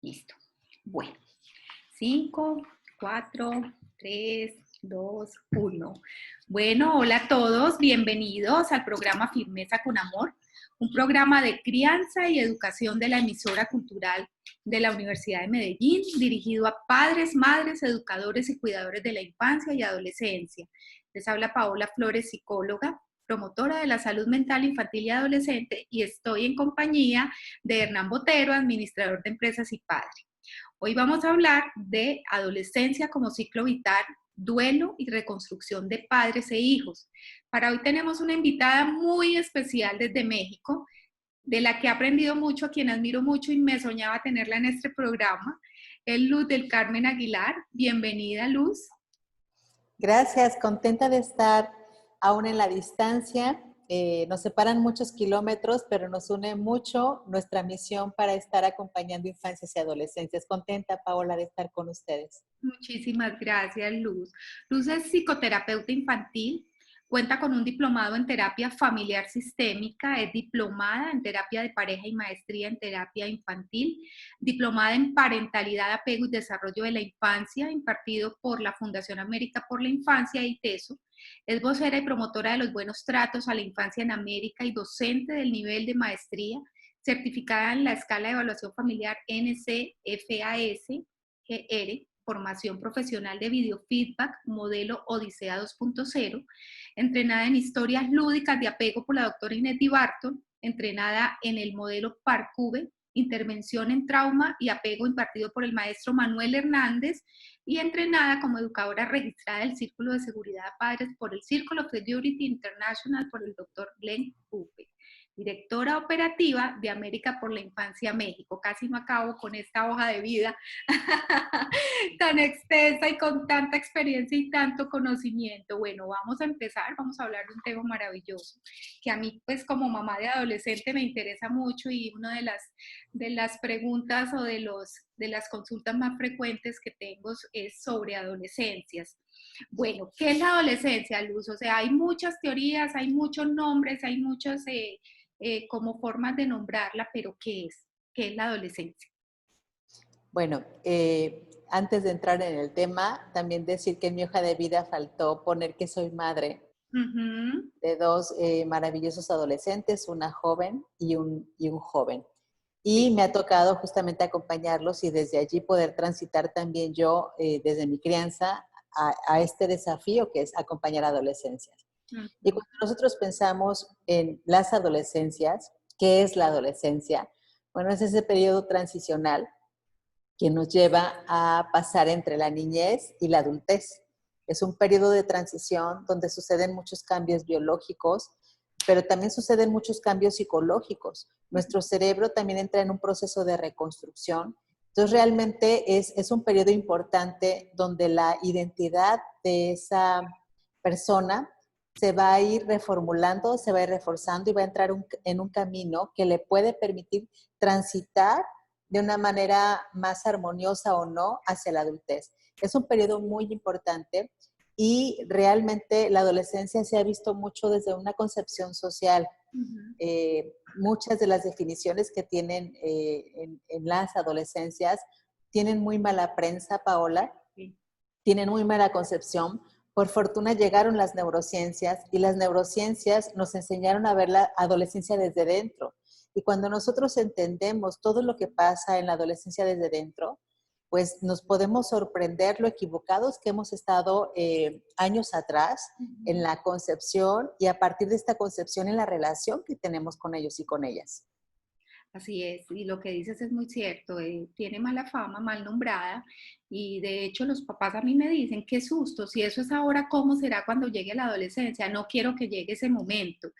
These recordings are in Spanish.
Listo. Bueno, 5, 4, 3, 2, 1. Bueno, hola a todos, bienvenidos al programa Firmeza con Amor, un programa de crianza y educación de la emisora cultural de la Universidad de Medellín, dirigido a padres, madres, educadores y cuidadores de la infancia y adolescencia. Les habla Paola Flores, psicóloga, promotora de la salud mental infantil y adolescente, y estoy en compañía de Hernán Botero, administrador de empresas y padre. Hoy vamos a hablar de adolescencia como ciclo vital, duelo y reconstrucción de padres e hijos. Para hoy tenemos una invitada muy especial desde México, de la que he aprendido mucho, a quien admiro mucho y me soñaba tenerla en este programa. Es Luz del Carmen Aguilar. Bienvenida, Luz. Gracias, contenta de estar aún en la distancia. Nos separan muchos kilómetros, pero nos une mucho nuestra misión para estar acompañando infancias y adolescencias. Contenta, Paola, de estar con ustedes. Muchísimas gracias, Luz. Luz es psicoterapeuta infantil, cuenta con un diplomado en terapia familiar sistémica, es diplomada en terapia de pareja y maestría en terapia infantil, diplomada en parentalidad, apego y desarrollo de la infancia, impartido por la Fundación América por la Infancia y TESO. Es vocera y promotora de los buenos tratos a la infancia en América y docente del nivel de maestría, certificada en la escala de evaluación familiar NCFAS-GR, formación profesional de videofeedback, modelo Odisea 2.0, entrenada en historias lúdicas de apego por la doctora Inés Di Barton, entrenada en el modelo Parcube, intervención en trauma y apego impartido por el maestro Manuel Hernández, y entrenada como educadora registrada del Círculo de Seguridad de Padres por el Círculo of Security International por el doctor Glenn Pupe. Directora operativa de América por la Infancia México. Casi no acabo con esta hoja de vida tan extensa y con tanta experiencia y tanto conocimiento. Bueno, vamos a empezar, vamos a hablar de un tema maravilloso, que a mí, pues como mamá de adolescente, me interesa mucho, y una de las preguntas o de las consultas más frecuentes que tengo es sobre adolescencias. Bueno, ¿qué es la adolescencia, Luz? O sea, hay muchas teorías, hay muchos nombres, hay muchos como formas de nombrarla, pero ¿qué es? ¿Qué es la adolescencia? Bueno, antes de entrar en el tema, también decir que en mi hoja de vida faltó poner que soy madre de dos maravillosos adolescentes, una joven y un joven. Y me ha tocado justamente acompañarlos y desde allí poder transitar también yo, desde mi crianza, a este desafío que es acompañar a adolescencias. Y cuando nosotros pensamos en las adolescencias, ¿qué es la adolescencia? Bueno, es ese periodo transicional que nos lleva a pasar entre la niñez y la adultez. Es un periodo de transición donde suceden muchos cambios biológicos, pero también suceden muchos cambios psicológicos. Nuestro cerebro también entra en un proceso de reconstrucción. Entonces, realmente es un periodo importante donde la identidad de esa persona se va a ir reformulando, se va a ir reforzando y va a entrar en un camino que le puede permitir transitar de una manera más armoniosa o no hacia la adultez. Es un periodo muy importante y realmente la adolescencia se ha visto mucho desde una concepción social. Muchas de las definiciones que tienen en las adolescencias tienen muy mala prensa, Paola, tienen muy mala concepción. Por fortuna llegaron las neurociencias y las neurociencias nos enseñaron a ver la adolescencia desde dentro. Y cuando nosotros entendemos todo lo que pasa en la adolescencia desde dentro, pues nos podemos sorprender lo equivocados que hemos estado años atrás en la concepción y a partir de esta concepción en la relación que tenemos con ellos y con ellas. Así es, y lo que dices es muy cierto, tiene mala fama, mal nombrada, y de hecho los papás a mí me dicen, qué susto, si eso es ahora, ¿cómo será cuando llegue la adolescencia? No quiero que llegue ese momento.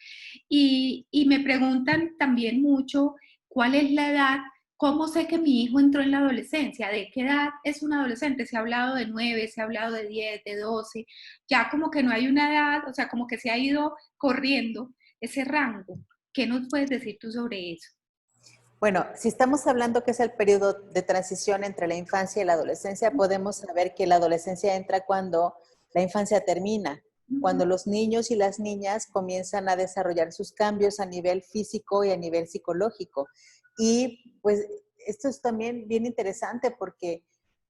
Y me preguntan también mucho, ¿cuál es la edad? ¿Cómo sé que mi hijo entró en la adolescencia? ¿De qué edad es un adolescente? Se ha hablado de 9, se ha hablado de 10, de 12, ya como que no hay una edad, o sea, como que se ha ido corriendo ese rango. ¿Qué nos puedes decir tú sobre eso? Bueno, si estamos hablando que es el periodo de transición entre la infancia y la adolescencia, podemos saber que la adolescencia entra cuando la infancia termina, cuando los niños y las niñas comienzan a desarrollar sus cambios a nivel físico y a nivel psicológico. Y pues esto es también bien interesante porque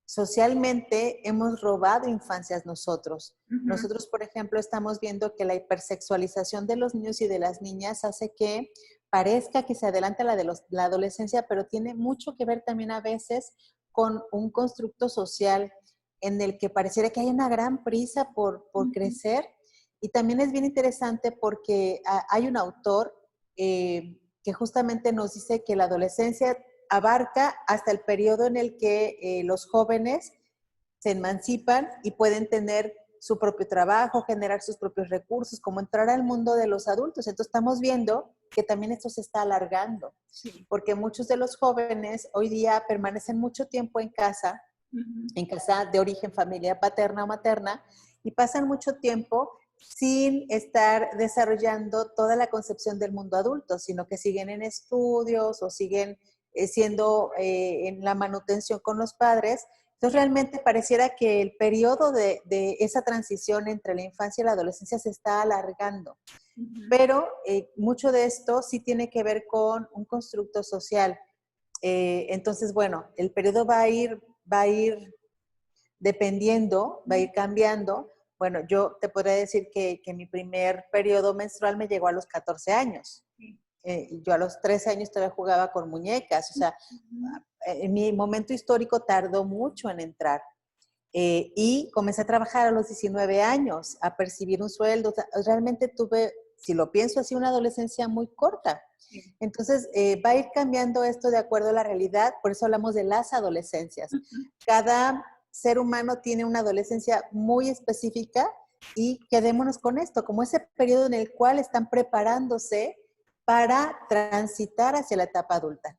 socialmente hemos robado infancias nosotros. Nosotros, por ejemplo, estamos viendo que la hipersexualización de los niños y de las niñas hace que parezca que se adelanta la adolescencia, pero tiene mucho que ver también a veces con un constructo social en el que pareciera que hay una gran prisa por crecer. Y también es bien interesante porque hay un autor que justamente nos dice que la adolescencia abarca hasta el periodo en el que los jóvenes se emancipan y pueden tener su propio trabajo, generar sus propios recursos, como entrar al mundo de los adultos. Entonces estamos viendo que también esto se está alargando, porque muchos de los jóvenes hoy día permanecen mucho tiempo en casa de origen familia paterna o materna, y pasan mucho tiempo sin estar desarrollando toda la concepción del mundo adulto, sino que siguen en estudios o siguen siendo en la manutención con los padres. Entonces realmente pareciera que el periodo de esa transición entre la infancia y la adolescencia se está alargando. Pero mucho de esto sí tiene que ver con un constructo social. Entonces, bueno, el periodo va a ir dependiendo, va a ir cambiando. Bueno, yo te podría decir que mi primer periodo menstrual me llegó a los 14 años. Yo a los 13 años todavía jugaba con muñecas. O sea, en mi momento histórico tardó mucho en entrar. Y comencé a trabajar a los 19 años, a percibir un sueldo. O sea, realmente tuve, si lo pienso así, una adolescencia muy corta. Entonces, va a ir cambiando esto de acuerdo a la realidad. Por eso hablamos de las adolescencias. Cada ser humano tiene una adolescencia muy específica y quedémonos con esto, como ese periodo en el cual están preparándose para transitar hacia la etapa adulta.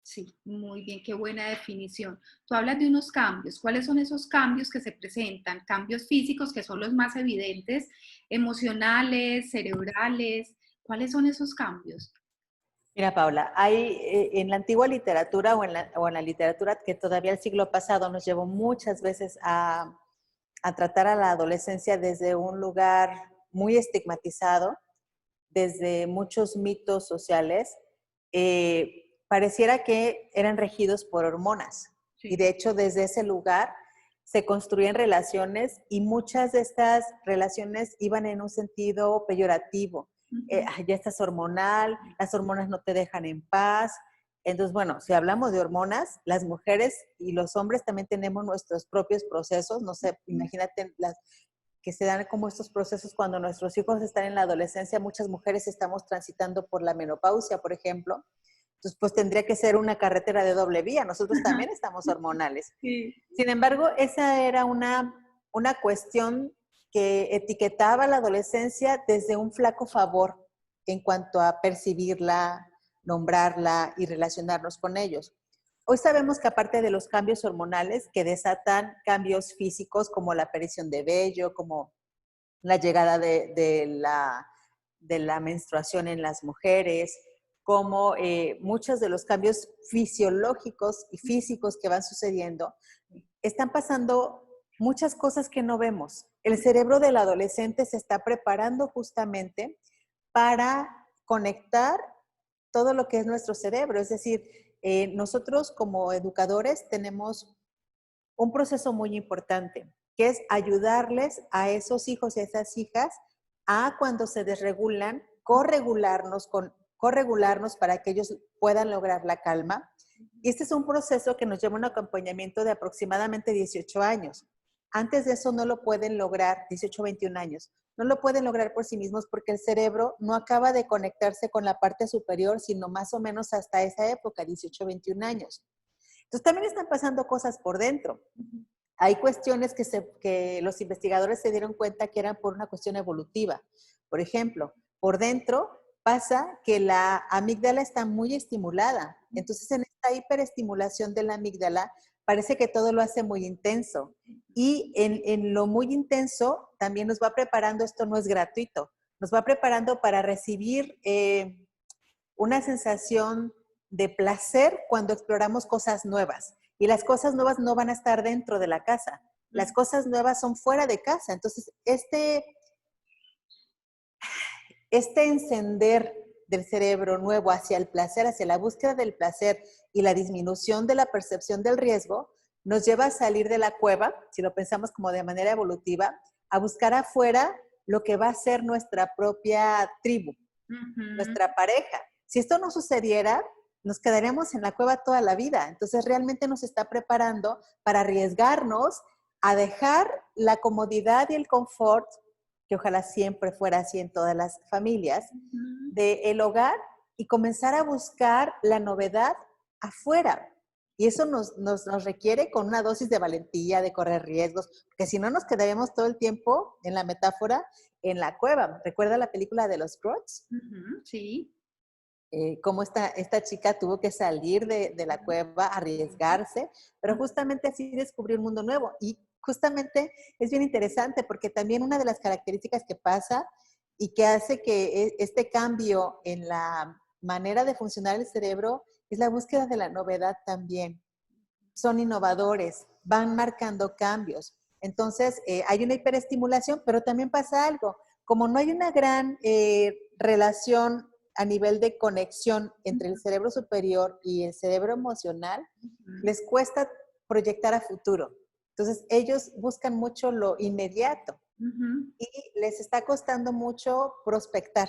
Sí, muy bien, qué buena definición. Tú hablas de unos cambios. ¿Cuáles son esos cambios que se presentan? Cambios físicos, que son los más evidentes, emocionales, cerebrales. ¿Cuáles son esos cambios? Mira, Paula, hay en la antigua literatura o en la literatura que todavía el siglo pasado nos llevó muchas veces a tratar a la adolescencia desde un lugar muy estigmatizado, desde muchos mitos sociales, pareciera que eran regidos por hormonas. Sí. Y de hecho, desde ese lugar se construían relaciones y muchas de estas relaciones iban en un sentido peyorativo. Ya estás hormonal, las hormonas no te dejan en paz. Entonces, bueno, si hablamos de hormonas, las mujeres y los hombres también tenemos nuestros propios procesos. No sé, imagínate que se dan como estos procesos cuando nuestros hijos están en la adolescencia. Muchas mujeres estamos transitando por la menopausia, por ejemplo. Entonces, pues tendría que ser una carretera de doble vía. Nosotros también estamos hormonales. Sí. Sin embargo, esa era una cuestión que etiquetaba la adolescencia desde un flaco favor en cuanto a percibirla, nombrarla y relacionarnos con ellos. Hoy sabemos que aparte de los cambios hormonales que desatan cambios físicos como la aparición de vello, como la llegada de la menstruación en las mujeres, como muchos de los cambios fisiológicos y físicos que van sucediendo, están pasando muchas cosas que no vemos. El cerebro del adolescente se está preparando justamente para conectar todo lo que es nuestro cerebro. Es decir, nosotros como educadores tenemos un proceso muy importante, que es ayudarles a esos hijos y a esas hijas a cuando se desregulan, corregularnos para que ellos puedan lograr la calma. Y este es un proceso que nos lleva a un acompañamiento de aproximadamente 18 años. Antes de eso no lo pueden lograr, 18 o 21 años, no lo pueden lograr por sí mismos porque el cerebro no acaba de conectarse con la parte superior, sino más o menos hasta esa época, 18 o 21 años. Entonces también están pasando cosas por dentro. Hay cuestiones que los investigadores se dieron cuenta que eran por una cuestión evolutiva. Por ejemplo, por dentro pasa que la amígdala está muy estimulada. Entonces, en esta hiperestimulación de la amígdala, parece que todo lo hace muy intenso. Y en lo muy intenso también nos va preparando, esto no es gratuito, nos va preparando para recibir una sensación de placer cuando exploramos cosas nuevas. Y las cosas nuevas no van a estar dentro de la casa. Las cosas nuevas son fuera de casa. Entonces, este encender del cerebro nuevo hacia el placer, hacia la búsqueda del placer y la disminución de la percepción del riesgo nos lleva a salir de la cueva, si lo pensamos como de manera evolutiva, a buscar afuera lo que va a ser nuestra propia tribu, nuestra pareja. Si esto no sucediera, nos quedaríamos en la cueva toda la vida. Entonces realmente nos está preparando para arriesgarnos a dejar la comodidad y el confort, que ojalá siempre fuera así en todas las familias, del hogar y comenzar a buscar la novedad afuera. Y eso nos requiere con una dosis de valentía, de correr riesgos, porque si no nos quedaríamos todo el tiempo, en la metáfora, en la cueva. ¿Recuerda la película de los Scrooge? Sí. Cómo esta chica tuvo que salir de la cueva, arriesgarse, pero justamente así descubrió un mundo nuevo. Y justamente es bien interesante porque también una de las características que pasa y que hace que este cambio en la manera de funcionar el cerebro es la búsqueda de la novedad también. Son innovadores, van marcando cambios. Entonces, hay una hiperestimulación, pero también pasa algo. Como no hay una gran relación a nivel de conexión entre el cerebro superior y el cerebro emocional, les cuesta proyectar a futuro. Entonces, ellos buscan mucho lo inmediato y les está costando mucho prospectar.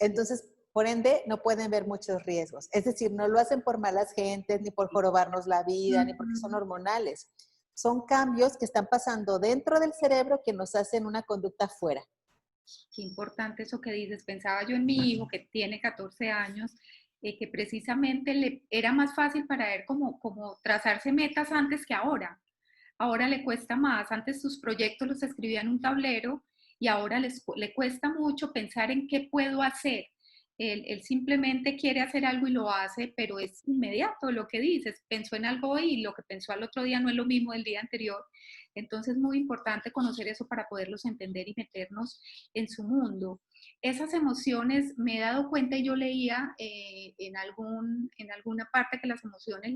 Entonces, por ende, no pueden ver muchos riesgos. Es decir, no lo hacen por malas gentes, ni por jorobarnos la vida, ni porque son hormonales. Son cambios que están pasando dentro del cerebro que nos hacen una conducta fuera. Qué importante eso que dices. Pensaba yo en mi hijo que tiene 14 años, que precisamente le era más fácil para él como trazarse metas antes que ahora. Ahora le cuesta más. Antes sus proyectos los escribía en un tablero y ahora le cuesta mucho pensar en qué puedo hacer. Él simplemente quiere hacer algo y lo hace, pero es inmediato lo que dices. Pensó en algo hoy y lo que pensó al otro día no es lo mismo del día anterior. Entonces es muy importante conocer eso para poderlos entender y meternos en su mundo. Esas emociones, me he dado cuenta y yo leía en alguna parte que las emociones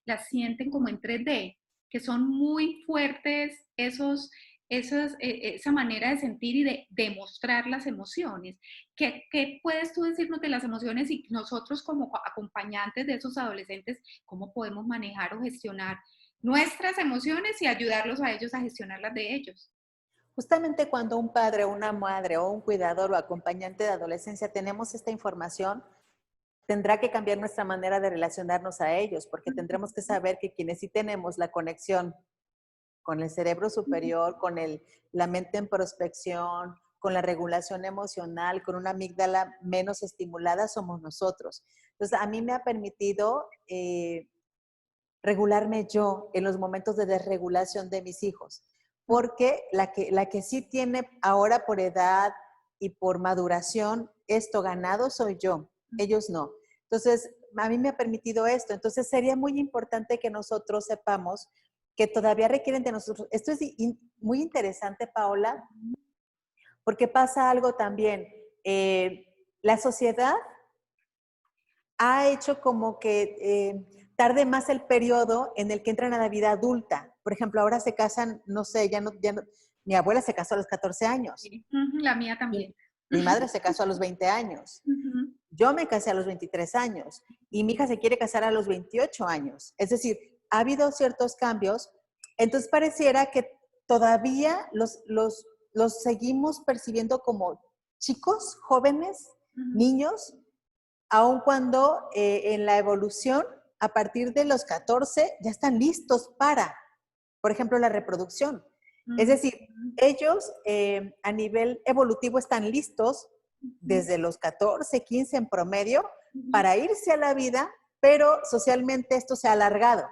las sienten como en 3D, que son muy fuertes esa manera de sentir y de demostrar las emociones. ¿Qué puedes tú decirnos de las emociones y nosotros como acompañantes de esos adolescentes, cómo podemos manejar o gestionar nuestras emociones y ayudarlos a ellos a gestionar las de ellos? Justamente cuando un padre o una madre o un cuidador o acompañante de adolescencia tenemos esta información, tendrá que cambiar nuestra manera de relacionarnos a ellos, porque tendremos que saber que quienes sí tenemos la conexión con el cerebro superior, con la mente en prospección, con la regulación emocional, con una amígdala menos estimulada, somos nosotros. Entonces, a mí me ha permitido regularme yo en los momentos de desregulación de mis hijos, porque la que sí tiene ahora por edad y por maduración esto ganado soy yo, ellos no. Entonces, a mí me ha permitido esto. Entonces, sería muy importante que nosotros sepamos que todavía requieren de nosotros. Esto es muy interesante, Paola, porque pasa algo también. La sociedad ha hecho como que tarde más el periodo en el que entran a la vida adulta. Por ejemplo, ahora se casan, no sé, ya no, mi abuela se casó a los 14 años. Sí. La mía también. Mi madre se casó a los 20 años. Yo me casé a los 23 años y mi hija se quiere casar a los 28 años. Es decir, ha habido ciertos cambios. Entonces pareciera que todavía los seguimos percibiendo como chicos, jóvenes, niños, aun cuando en la evolución, a partir de los 14, ya están listos para, por ejemplo, la reproducción. Es decir, ellos a nivel evolutivo están listos desde los 14, 15 en promedio para irse a la vida, pero socialmente esto se ha alargado.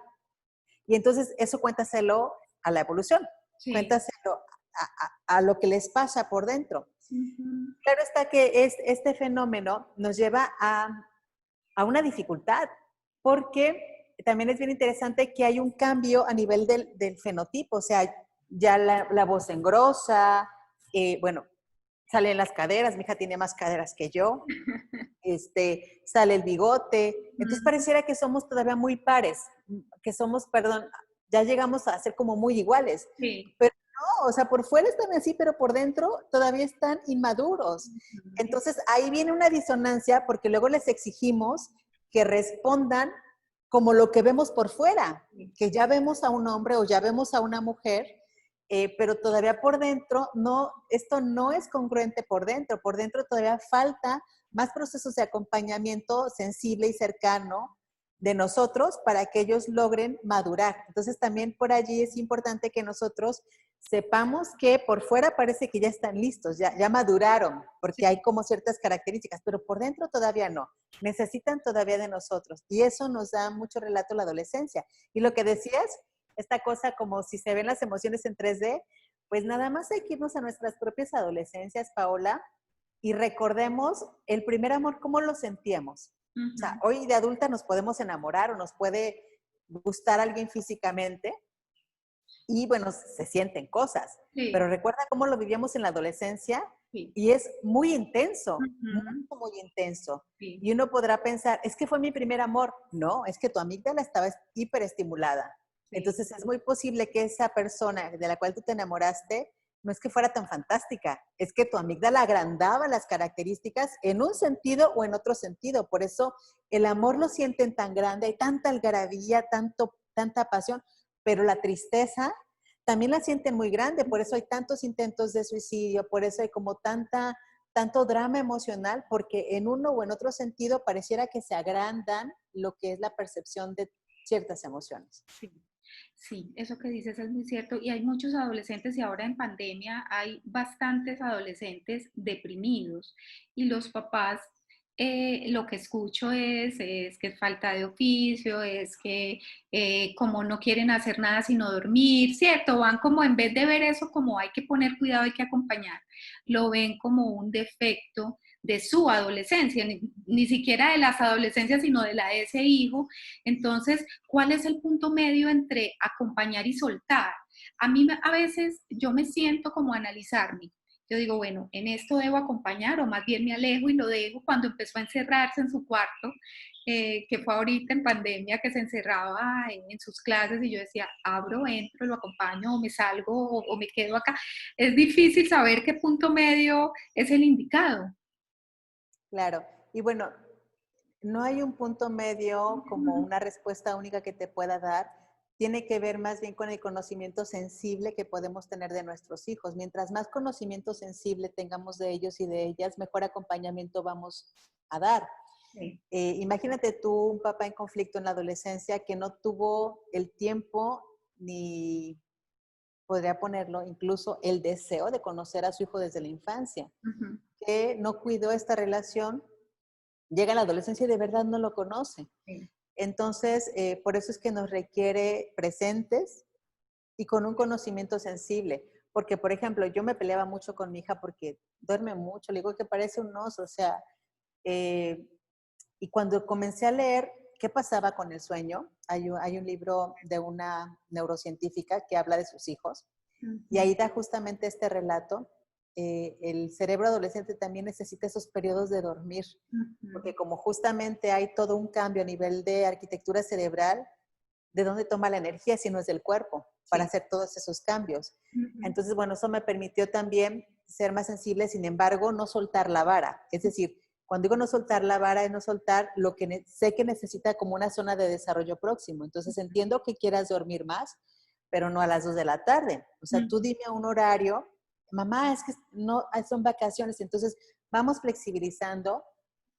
Y entonces eso cuéntaselo a la evolución, sí. Cuéntaselo a lo que les pasa por dentro. Claro está que este fenómeno nos lleva a una dificultad, porque también es bien interesante que hay un cambio a nivel del fenotipo, o sea, ya la voz engrosa, bueno, salen las caderas, mi hija tiene más caderas que yo, sale el bigote, entonces pareciera que somos todavía muy pares, que somos, perdón, ya llegamos a ser como muy iguales, sí. Pero no, o sea, por fuera están así, pero por dentro todavía están inmaduros. Entonces ahí viene una disonancia porque luego les exigimos que respondan como lo que vemos por fuera, que ya vemos a un hombre o ya vemos a una mujer, pero todavía por dentro, no, esto no es congruente por dentro todavía falta más procesos de acompañamiento sensible y cercano de nosotros para que ellos logren madurar. Entonces también por allí es importante que nosotros sepamos que por fuera parece que ya están listos, ya maduraron, porque hay como ciertas características, pero por dentro todavía no. Necesitan todavía de nosotros. Y eso nos da mucho relato a la adolescencia. Y lo que decías, esta cosa como si se ven las emociones en 3D, pues nada más hay que irnos a nuestras propias adolescencias, Paola, y recordemos el primer amor, cómo lo sentíamos. O sea, hoy de adulta nos podemos enamorar o nos puede gustar alguien físicamente y bueno, se sienten cosas, pero recuerda cómo lo vivíamos en la adolescencia y es muy intenso, muy intenso. Y uno podrá pensar, es que fue mi primer amor. No, es que tu amígdala estaba hiperestimulada. Entonces es muy posible que esa persona de la cual tú te enamoraste no es que fuera tan fantástica, es que tu amígdala agrandaba las características en un sentido o en otro sentido. Por eso el amor lo sienten tan grande, hay tanta algarabía, tanta pasión, pero la tristeza también la sienten muy grande. Por eso hay tantos intentos de suicidio, por eso hay como tanto drama emocional, porque en uno o en otro sentido pareciera que se agrandan lo que es la percepción de ciertas emociones. Sí, eso que dices es muy cierto y hay muchos adolescentes y ahora en pandemia hay bastantes adolescentes deprimidos y los papás lo que escucho es que es falta de oficio, es que como no quieren hacer nada sino dormir, ¿cierto? Van como en vez de ver eso como hay que poner cuidado, hay que acompañar, lo ven como un defecto de su adolescencia, ni siquiera de las adolescencias, sino de la de ese hijo. Entonces, ¿cuál es el punto medio entre acompañar y soltar? A mí a veces yo me siento como a analizarme. Yo digo, bueno, en esto debo acompañar o más bien me alejo y lo dejo cuando empezó a encerrarse en su cuarto, que fue ahorita en pandemia que se encerraba en sus clases y yo decía, abro, entro, lo acompaño o me salgo o me quedo acá. Es difícil saber qué punto medio es el indicado. Claro, y bueno, no hay un punto medio como una respuesta única que te pueda dar. Tiene que ver más bien con el conocimiento sensible que podemos tener de nuestros hijos. Mientras más conocimiento sensible tengamos de ellos y de ellas, mejor acompañamiento vamos a dar. Sí. Imagínate tú, un papá en conflicto en la adolescencia que no tuvo el tiempo ni, podría ponerlo, incluso el deseo de conocer a su hijo desde la infancia, que no cuidó esta relación. Llega a la adolescencia y de verdad no lo conoce. Sí. Entonces, por eso es que nos requiere presentes y con un conocimiento sensible. Porque, por ejemplo, yo me peleaba mucho con mi hija porque duerme mucho. Le digo que parece un oso, o sea, y cuando comencé a leer qué pasaba con el sueño, hay un libro de una neurocientífica que habla de sus hijos, y ahí da justamente este relato. El cerebro adolescente también necesita esos periodos de dormir, porque como justamente hay todo un cambio a nivel de arquitectura cerebral, ¿de dónde toma la energía si no es del cuerpo para hacer todos esos cambios? Entonces, bueno, eso me permitió también ser más sensible, sin embargo, no soltar la vara. Es decir, cuando digo no soltar la vara, es no soltar lo que sé que necesita como una zona de desarrollo próximo. Entonces, entiendo que quieras dormir más, pero no a las 2 de la tarde. O sea, tú dime un horario. Mamá, es que no, son vacaciones, entonces vamos flexibilizando,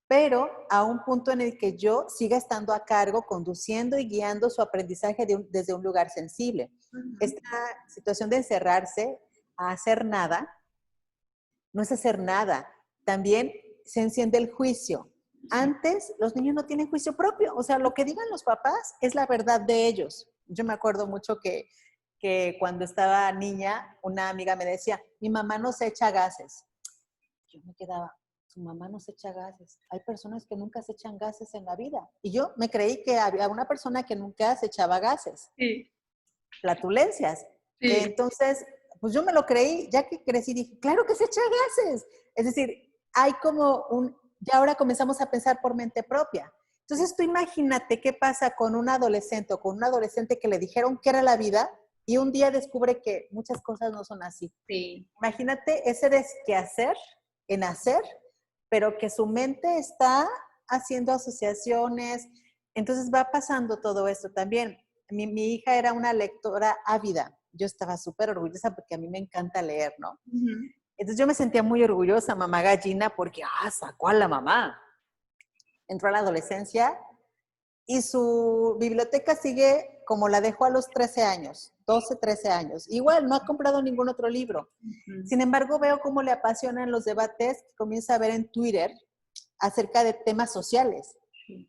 pero a un punto en el que yo siga estando a cargo, conduciendo y guiando su aprendizaje desde un lugar sensible. Esta situación de encerrarse a hacer nada, no es hacer nada, también se enciende el juicio. Antes los niños no tienen juicio propio, o sea, lo que digan los papás es la verdad de ellos. Yo me acuerdo mucho que cuando estaba niña, una amiga me decía, mi mamá no se echa gases. Yo me quedaba, su mamá no se echa gases. Hay personas que nunca se echan gases en la vida. Y yo me creí que había una persona que nunca se echaba gases. Sí. Flatulencias. Sí. Entonces, pues yo me lo creí, ya que crecí, dije, claro que se echa gases. Es decir, hay como ya ahora comenzamos a pensar por mente propia. Entonces, tú imagínate qué pasa con un adolescente o con un adolescente que le dijeron que era la vida y un día descubre que muchas cosas no son así. Sí. Imagínate ese desquehacer en hacer, pero que su mente está haciendo asociaciones, Entonces va pasando todo esto también. Mi hija era una lectora ávida. Yo estaba súper orgullosa porque a mí me encanta leer, ¿no? Ujú. Entonces yo me sentía muy orgullosa, mamá gallina, porque, sacó a la mamá. Entró a la adolescencia y su biblioteca sigue como la dejó a los 13 años, 12, 13 años. Igual, no ha comprado ningún otro libro. Ujú. Sin embargo, veo cómo le apasionan los debates que comienza a ver en Twitter acerca de temas sociales.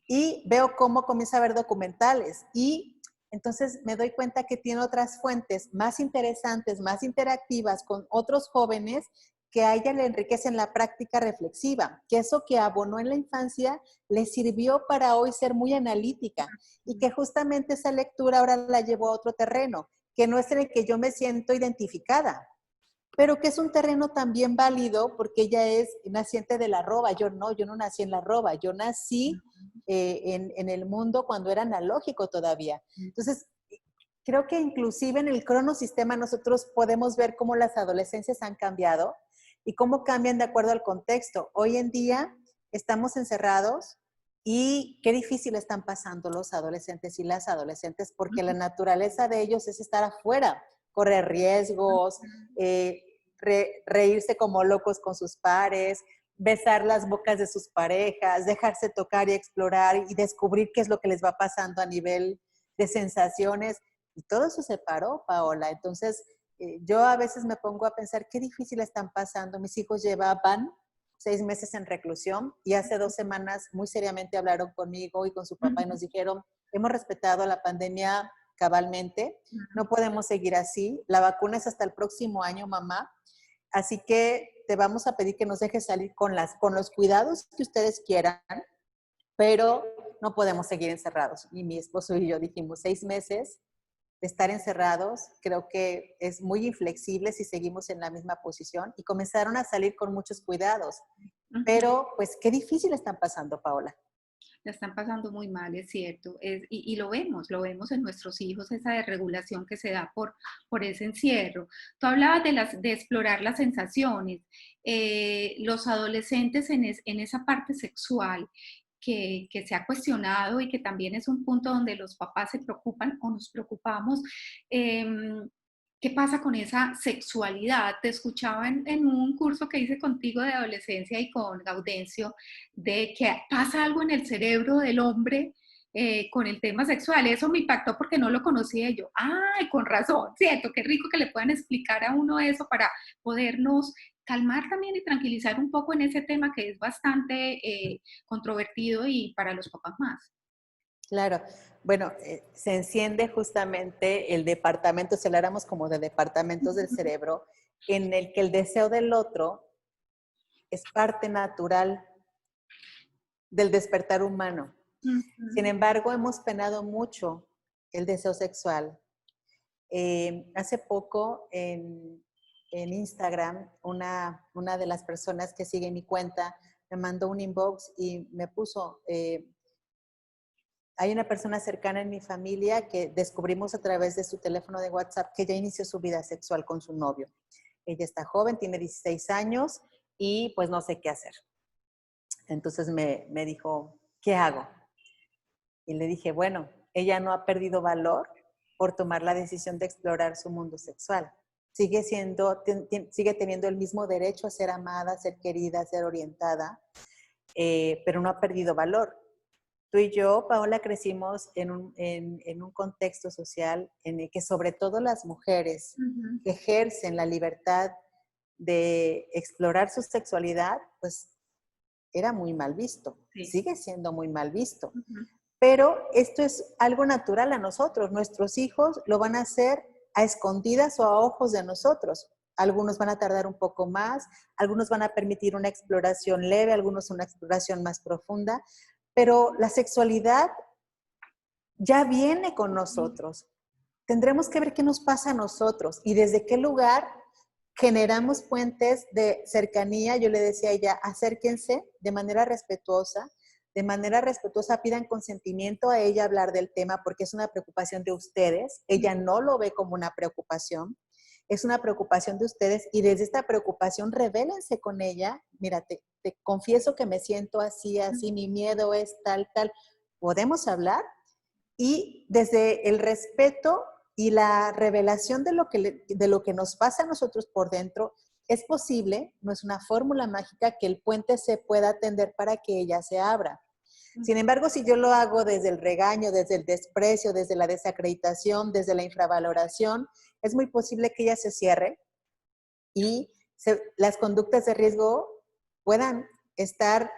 Y veo cómo comienza a ver documentales. Y entonces me doy cuenta que tiene otras fuentes más interesantes, más interactivas con otros jóvenes que a ella le enriquecen la práctica reflexiva, que eso que abonó en la infancia le sirvió para hoy ser muy analítica y que justamente esa lectura ahora la llevó a otro terreno, que no es en el que yo me siento identificada, pero que es un terreno también válido porque ella es naciente de la arroba. Yo no nací en la arroba, yo nací en el mundo cuando era analógico todavía. Entonces, creo que inclusive en el cronosistema nosotros podemos ver cómo las adolescencias han cambiado y cómo cambian de acuerdo al contexto. Hoy en día estamos encerrados y qué difícil están pasando los adolescentes y las adolescentes porque la naturaleza de ellos es estar afuera, correr riesgos, reírse como locos con sus pares, besar las bocas de sus parejas, dejarse tocar y explorar y descubrir qué es lo que les va pasando a nivel de sensaciones. Y todo eso se paró, Paola. Entonces, yo a veces me pongo a pensar qué difícil están pasando. Mis hijos llevaban 6 meses en reclusión y hace 2 semanas muy seriamente hablaron conmigo y con su papá y nos dijeron, hemos respetado la pandemia cabalmente, no podemos seguir así, la vacuna es hasta el próximo año, mamá, así que te vamos a pedir que nos dejes salir con los cuidados que ustedes quieran, pero no podemos seguir encerrados. Y mi esposo y yo dijimos 6 meses de estar encerrados, creo que es muy inflexible si seguimos en la misma posición y comenzaron a salir con muchos cuidados. Pero pues qué difícil están pasando, Paola. La están pasando muy mal, es cierto. Y lo vemos en nuestros hijos, esa desregulación que se da por ese encierro. Tú hablabas de explorar las sensaciones. Los adolescentes en esa parte sexual que se ha cuestionado y que también es un punto donde los papás se preocupan o nos preocupamos. ¿Qué pasa con esa sexualidad? Te escuchaba en un curso que hice contigo de adolescencia y con Gaudencio, de que pasa algo en el cerebro del hombre con el tema sexual. Eso me impactó porque no lo conocía yo. ¡Ay, con razón! Cierto, qué rico que le puedan explicar a uno eso para podernos calmar también y tranquilizar un poco en ese tema que es bastante controvertido y para los papás más. Claro, bueno, se enciende justamente el departamento, si habláramos como de departamentos del cerebro, en el que el deseo del otro es parte natural del despertar humano. Sin Ujú. embargo, hemos penado mucho el deseo sexual. Hace poco en Instagram, una de las personas que sigue mi cuenta me mandó un inbox y me puso, hay una persona cercana en mi familia que descubrimos a través de su teléfono de WhatsApp que ya inició su vida sexual con su novio. Ella está joven, tiene 16 años y pues no sé qué hacer. Entonces me dijo, ¿qué hago? Y le dije, bueno, ella no ha perdido valor por tomar la decisión de explorar su mundo sexual. Sigue teniendo el mismo derecho a ser amada, a ser querida, a ser orientada, pero no ha perdido valor. Tú y yo, Paola, crecimos en un contexto social en el que sobre todo las mujeres Ujú. que ejercen la libertad de explorar su sexualidad, pues era muy mal visto, Sí. sigue siendo muy mal visto. Ujú. Pero esto es algo natural a nosotros. Nuestros hijos lo van a hacer a escondidas o a ojos de nosotros. Algunos van a tardar un poco más, algunos van a permitir una exploración leve, algunos una exploración más profunda, pero la sexualidad ya viene con nosotros. Tendremos que ver qué nos pasa a nosotros y desde qué lugar generamos puentes de cercanía. Yo le decía a ella, acérquense de manera respetuosa pidan consentimiento a ella hablar del tema porque es una preocupación de ustedes. Ella no lo ve como una preocupación, es una preocupación de ustedes y desde esta preocupación revélense con ella. Mira, te confieso que me siento así, así, mi miedo es tal, tal. podemos hablar y desde el respeto y la revelación de lo que nos pasa a nosotros por dentro, es posible, no es una fórmula mágica, que el puente se pueda tender para que ella se abra. Sin embargo, si yo lo hago desde el regaño, desde el desprecio, desde la desacreditación, desde la infravaloración, es muy posible que ella se cierre y las conductas de riesgo puedan estar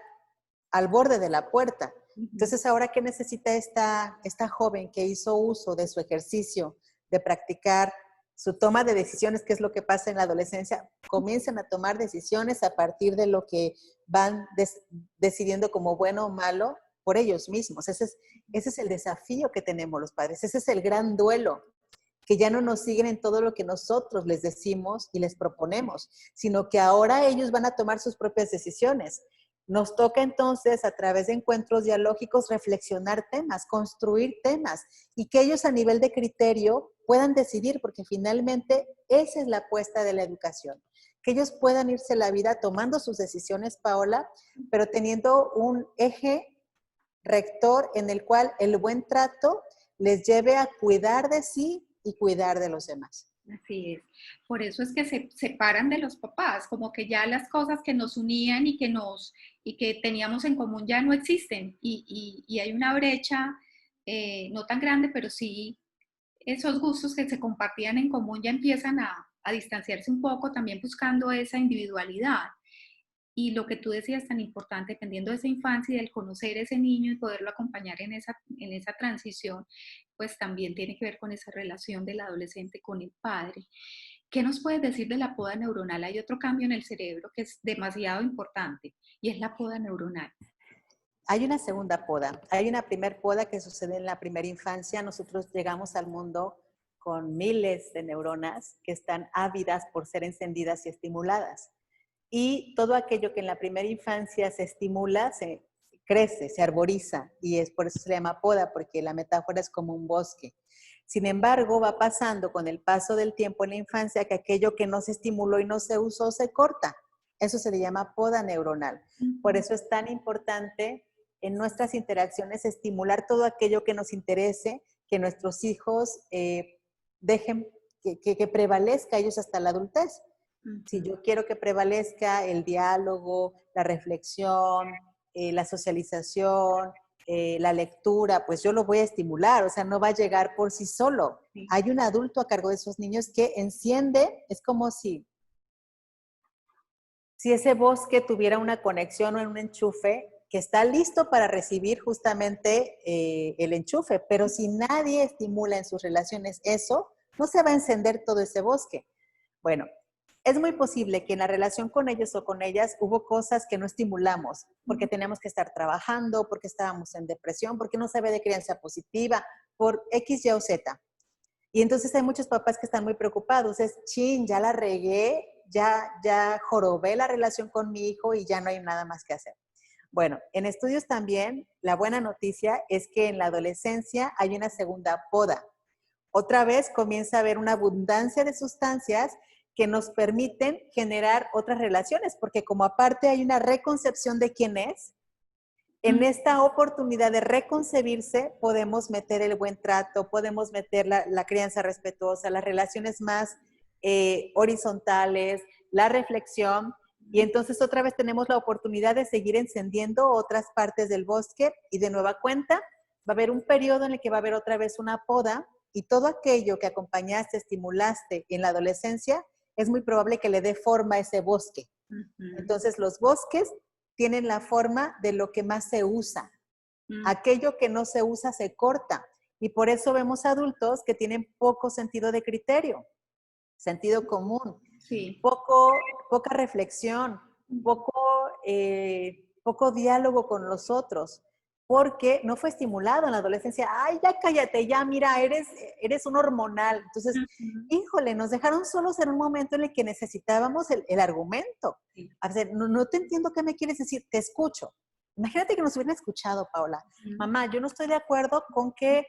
al borde de la puerta. Entonces, ahora, ¿qué necesita esta joven que hizo uso de su ejercicio, de practicar su toma de decisiones, que es lo que pasa en la adolescencia? Comiencen a tomar decisiones a partir de lo que van decidiendo como bueno o malo por ellos mismos. Ese es el desafío que tenemos los padres. Ese es el gran duelo, que ya no nos siguen en todo lo que nosotros les decimos y les proponemos, sino que ahora ellos van a tomar sus propias decisiones. Nos toca entonces, a través de encuentros dialógicos, reflexionar temas, construir temas, y que ellos a nivel de criterio puedan decidir, porque finalmente esa es la apuesta de la educación. Que ellos puedan irse la vida tomando sus decisiones, Paola, pero teniendo un eje rector en el cual el buen trato les lleve a cuidar de sí y cuidar de los demás. Así es. Por eso es que se separan de los papás, como que ya las cosas que nos unían y que teníamos en común ya no existen. Y hay una brecha, no tan grande, pero sí esos gustos que se compartían en común ya empiezan a distanciarse un poco, también buscando esa individualidad. Y lo que tú decías tan importante, dependiendo de esa infancia y del conocer a ese niño y poderlo acompañar en esa transición, pues también tiene que ver con esa relación del adolescente con el padre. ¿Qué nos puedes decir de la poda neuronal? Hay otro cambio en el cerebro que es demasiado importante y es la poda neuronal. Hay una segunda poda. Hay una primer poda que sucede en la primera infancia. Nosotros llegamos al mundo con miles de neuronas que están ávidas por ser encendidas y estimuladas. Y todo aquello que en la primera infancia se estimula, se crece, se arboriza, y es por eso se le llama poda, porque la metáfora es como un bosque. Sin embargo, va pasando con el paso del tiempo en la infancia que aquello que no se estimuló y no se usó se corta. Eso se le llama poda neuronal. Por eso es tan importante en nuestras interacciones estimular todo aquello que nos interese, que nuestros hijos dejen que prevalezca ellos hasta la adultez. Si yo quiero que prevalezca el diálogo, la reflexión, la socialización, la lectura, pues yo lo voy a estimular, o sea, no va a llegar por sí solo. Sí. Hay un adulto a cargo de esos niños que enciende, es como si ese bosque tuviera una conexión o un enchufe que está listo para recibir justamente el enchufe, pero si nadie estimula en sus relaciones eso, no se va a encender todo ese bosque. Bueno, es muy posible que en la relación con ellos o con ellas hubo cosas que no estimulamos, porque teníamos que estar trabajando, porque estábamos en depresión, porque no se ve de crianza positiva, por X, Y o Z. Y entonces hay muchos papás que están muy preocupados, es, chin, ya la regué, ya jorobé la relación con mi hijo y ya no hay nada más que hacer. Bueno, en estudios también, la buena noticia es que en la adolescencia hay una segunda poda. Otra vez comienza a haber una abundancia de sustancias que nos permiten generar otras relaciones, porque como aparte hay una reconcepción de quién es, en esta oportunidad de reconcebirse podemos meter el buen trato, podemos meter la crianza respetuosa, las relaciones más horizontales, la reflexión, y entonces otra vez tenemos la oportunidad de seguir encendiendo otras partes del bosque, y de nueva cuenta va a haber un periodo en el que va a haber otra vez una poda, y todo aquello que acompañaste, estimulaste en la adolescencia, es muy probable que le dé forma a ese bosque. Entonces los bosques tienen la forma de lo que más se usa. Aquello que no se usa se corta, y por eso vemos adultos que tienen poco sentido de criterio, sentido común, Sí. poca reflexión, poco diálogo con los otros, porque no fue estimulado en la adolescencia. Ay, ya cállate, ya mira, eres un hormonal. Entonces, híjole, nos dejaron solos en un momento en el que necesitábamos el argumento. A ver, no te entiendo qué me quieres decir, te escucho. Imagínate que nos hubieran escuchado, Paola. Mamá, yo no estoy de acuerdo con que